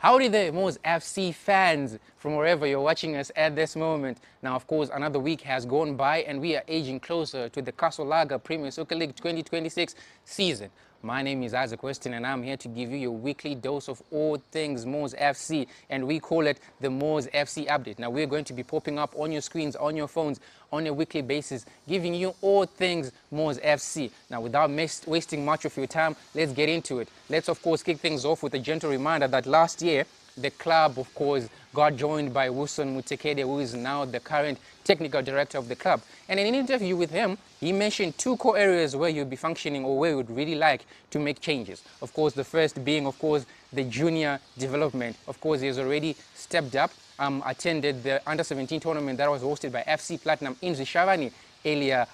Howdy there, MWOS FC fans from wherever you're watching us at this moment. Now, of course, another week has gone by and we are aging closer to the Castle Lager Premier Soccer League 2026 season. My name is Isaac Weston and I'm here to give you your weekly dose of all things MWOS FC, and we call it the MWOS FC Update. Now, we're going to be popping up on your screens, on your phones, on a weekly basis, giving you all things MWOS FC. Now, without wasting much of your time, let's get into it. Let's, of course, kick things off with a gentle reminder that last year, the club, of course, got joined by Wilson Mutekede, who is now the current technical director of the club. And in an interview with him, he mentioned two core areas where you'll be functioning or where you would really like to make changes. Of course, the first being, of course, the junior development. Of course, he has already stepped up, attended the Under-17 tournament that was hosted by FC Platinum in Zishavani earlier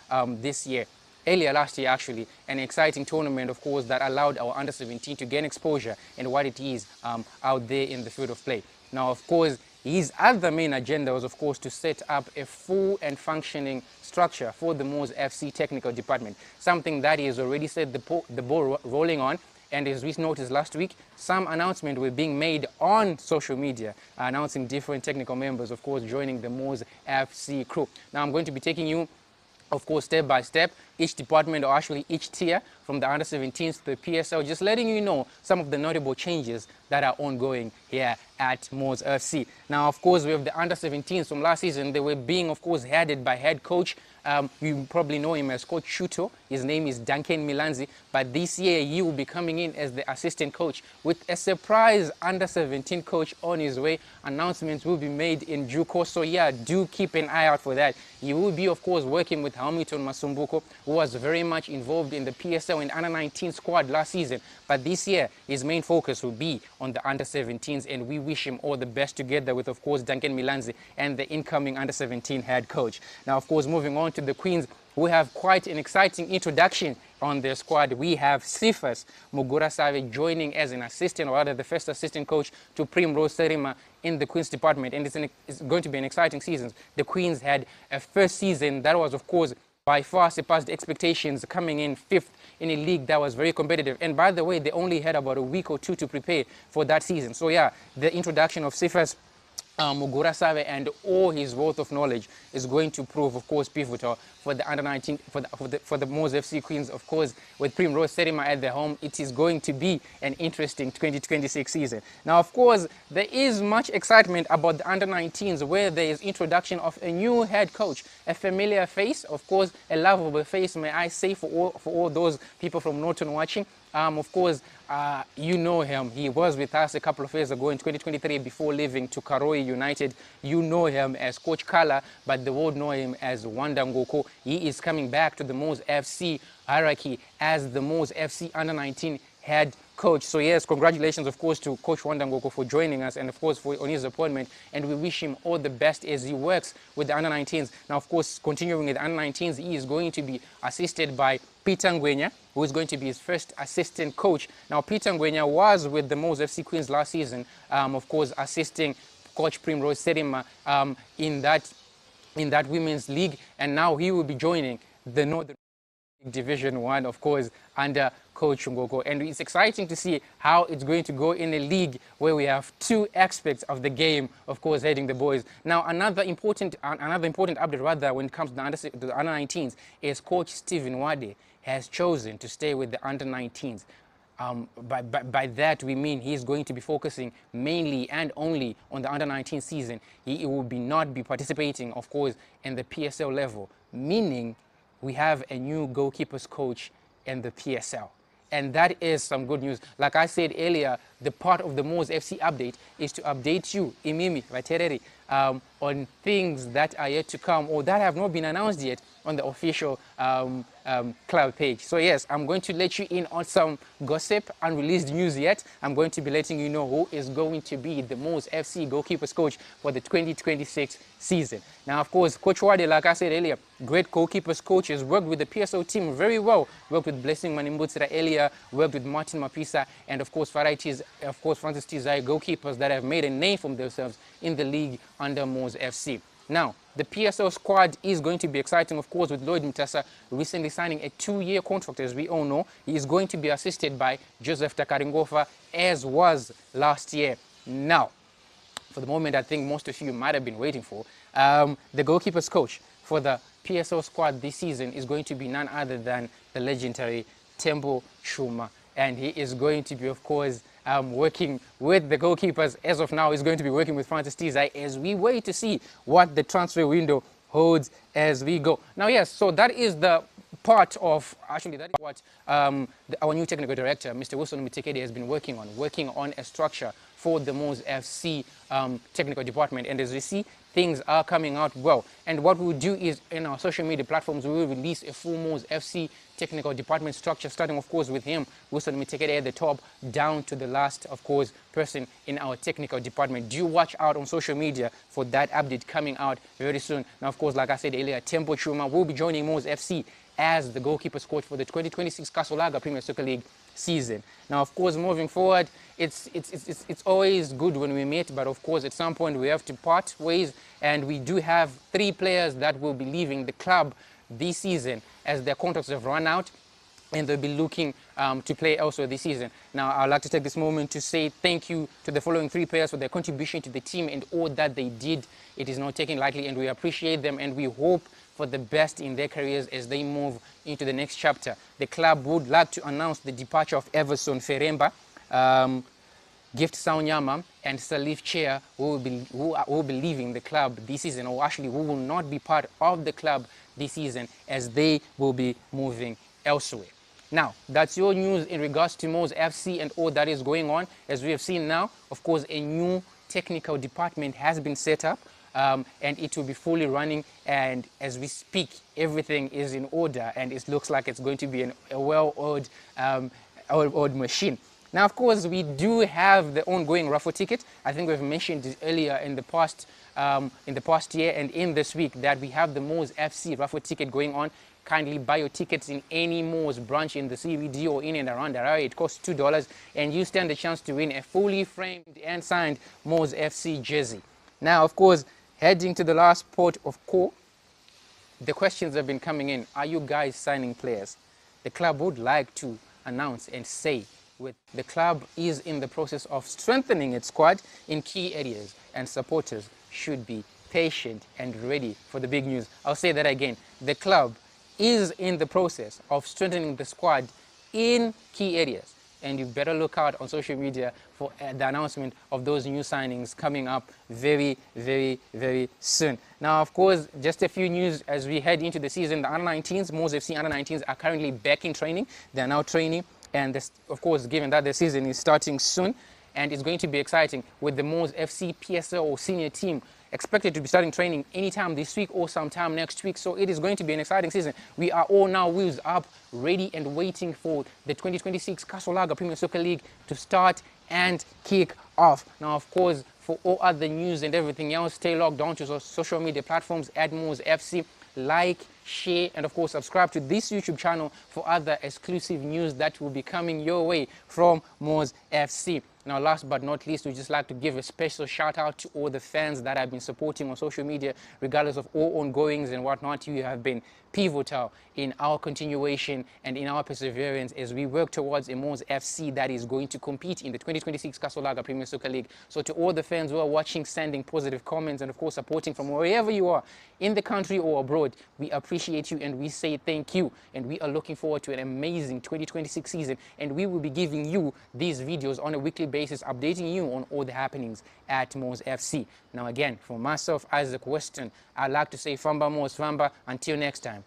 last year actually, an exciting tournament, of course, that allowed our Under-17 to gain exposure and what it is out there in the field of play. Now, of course, his other main agenda was, of course, to set up a full and functioning structure for the MWOS FC technical department, something that he has already set the ball rolling on. And as we noticed last week, some announcements were being made on social media, announcing different technical members, of course, joining the MWOS FC crew. Now, I'm going to be taking you, of course, step by step, each department, or actually each tier, from the Under-17s to the PSL, just letting you know some of the notable changes that are ongoing here at MWOS FC. Now, of course, we have the Under-17s from last season. They were being, of course, headed by head coach. You probably know him as Coach Shuto. His name is Duncan Milanzi. But this year, he will be coming in as the assistant coach with a surprise Under-17 coach on his way. Announcements will be made in due course. So, yeah, do keep an eye out for that. He will be, of course, working with Hamilton Masumbuko, who was very much involved in the PSL and Under-19 squad last season. But this year, his main focus will be on the Under-17s, and we wish him all the best together with, of course, Duncan Milanzi and the incoming Under-17 head coach. Now, of course, moving on to the Queens, we have quite an exciting introduction on their squad. We have Sifas Mugurasave joining as an assistant, or rather the first assistant coach to Primrose Serima in the Queens department, and it's going to be an exciting season. The Queens had a first season that was, of course, by far surpassed expectations, coming in 5th in a league that was very competitive. And by the way, they only had about a week or two to prepare for that season. So yeah, the introduction of Sifas Mugurasave and all his wealth of knowledge is going to prove, of course, pivotal for the Under-19, for the MWOS FC Queens. Of course, with Primrose Serima at the home, it is going to be an interesting 2026 season. Now, of course, there is much excitement about the Under-19s, where there is introduction of a new head coach, a familiar face, of course, a lovable face, may I say, for all those people from Norton watching. Of course, you know him. He was with us a couple of years ago in 2023 before leaving to Karoi United. You know him as Coach Kala, but the world know him as Wanda Ngoko. He is coming back to the MWOS FC hierarchy as the MWOS FC Under-19 head coach. So yes, congratulations, of course, to Coach Wanda Ngoko for joining us and, of course, on his appointment. And we wish him all the best as he works with the Under-19s. Now, of course, continuing with the Under-19s, he is going to be assisted by Peter Ngwenya, who is going to be his first assistant coach. Now, Peter Ngwenya was with the MWOS FC Queens last season, of course, assisting Coach Primrose Serima in that women's league. And now he will be joining the Northern Division 1, of course, under Coach Ngoko. And it's exciting to see how it's going to go in a league where we have two aspects of the game, of course, heading the boys. Now, another important update, rather, when it comes to the Under-19s, is Coach Stephen Wade has chosen to stay with the Under-19s. By that, we mean he's going to be focusing mainly and only on the Under-19 season. He will not be participating, of course, in the PSL level, meaning we have a new goalkeepers coach in the PSL. And that is some good news. Like I said earlier, the part of the MWOS FC update is to update you, Imimi, Vatereri, on things that are yet to come or that have not been announced yet on the official club page. So yes, I'm going to let you in on some gossip, unreleased news yet. I'm going to be letting you know who is going to be the MWOS FC goalkeepers coach for the 2026 season. Now, of course, Coach Wade, like I said earlier, great goalkeepers coach, has worked with the PSO team very well, worked with Blessing Manimbutsira earlier, worked with Martin Mapisa, and of course, Francis Tizai, goalkeepers that have made a name for themselves in the league under MWOS FC. Now, the PSL squad is going to be exciting, of course, with Lloyd Mutasa recently signing a 2-year contract, as we all know. He is going to be assisted by Joseph Takaringofa, as was last year. Now, for the moment I think most of you might have been waiting for, the goalkeepers coach for the PSL squad this season is going to be none other than the legendary Tembo Chuma, and he is going to be, of course, working with the goalkeepers. As of now, he's going to be working with Francis Tizai as we wait to see what the transfer window holds as we go. Now, yes, so that is the part of, actually, that is what our new technical director, Mr. Wilson Mitekedi, has been working on a structure for the MWOS FC technical department. And as we see, things are coming out well. And what we'll do is, in our social media platforms, we will release a full MWOS FC technical department structure, starting, of course, with him, Wilson Mitekedi, at the top, down to the last, of course, person in our technical department. Do watch out on social media for that update coming out very soon. Now, of course, like I said earlier, Tembo Chuma will be joining MWOS FC as the goalkeepers coach for the 2026 Kasolaga Premier Soccer League season. Now, of course, moving forward, it's always good when we meet, but of course, at some point we have to part ways, and we do have 3 players that will be leaving the club this season as their contracts have run out, and they'll be looking to play elsewhere this season. Now, I'd like to take this moment to say thank you to the following 3 players for their contribution to the team and all that they did. It is not taken lightly, and we appreciate them, and we hope for the best in their careers as they move into the next chapter. The club would like to announce the departure of Everson Feremba, Gift Saunyama, and Salif Chair, who will be leaving the club this season, or actually who will not be part of the club this season, as they will be moving elsewhere. Now, that's your news in regards to MWOS FC and all that is going on. As we have seen now, of course, a new technical department has been set up, and it will be fully running, and as we speak, everything is in order, and it looks like it's going to be a well-oiled machine. Now, of course, we do have the ongoing raffle ticket. I think we've mentioned it earlier in the past year and in this week that we have the MWOS FC raffle ticket going on. Kindly buy your tickets in any MWOS branch in the CBD or in and around Harare. It costs $2, and you stand a chance to win a fully framed and signed MWOS FC jersey. Now, of course, heading to the last port of call, the questions have been coming in. Are you guys signing players? The club would like to announce and say the club is in the process of strengthening its squad in key areas, and supporters should be patient and ready for the big news. I'll say that again. The club is in the process of strengthening the squad in key areas, and you better look out on social media for the announcement of those new signings coming up very, very, very soon. Now, of course, just a few news as we head into the season. The under-19s, MWOS FC under-19s, are currently back in training. They are now training, and this, of course, given that the season is starting soon, and it's going to be exciting with the MWOS FC PSL or senior team expected to be starting training anytime this week or sometime next week. So it is going to be an exciting season. We are all now wheels up, ready and waiting for the 2026 Kasolaga Premier Soccer League to start and kick off. Now, of course, for all other news and everything else, stay logged on to social media platforms at MWOS FC. Like, share, and of course subscribe to this YouTube channel for other exclusive news that will be coming your way from MWOS FC. Now, last but not least, we'd just like to give a special shout out to all the fans that have been supporting on social media, regardless of all ongoings and whatnot. You have been pivotal in our continuation and in our perseverance as we work towards a MWOS FC that is going to compete in the 2026 Kasolaga Premier Soccer League. So to all the fans who are watching, sending positive comments, and of course supporting from wherever you are, in the country or abroad, we appreciate you and we say thank you. And we are looking forward to an amazing 2026 season, and we will be giving you these videos on a weekly basis, updating you on all the happenings at MWOS FC. Now again, for myself, Isaac Weston, I'd like to say Famba MWOS Famba. Until next time.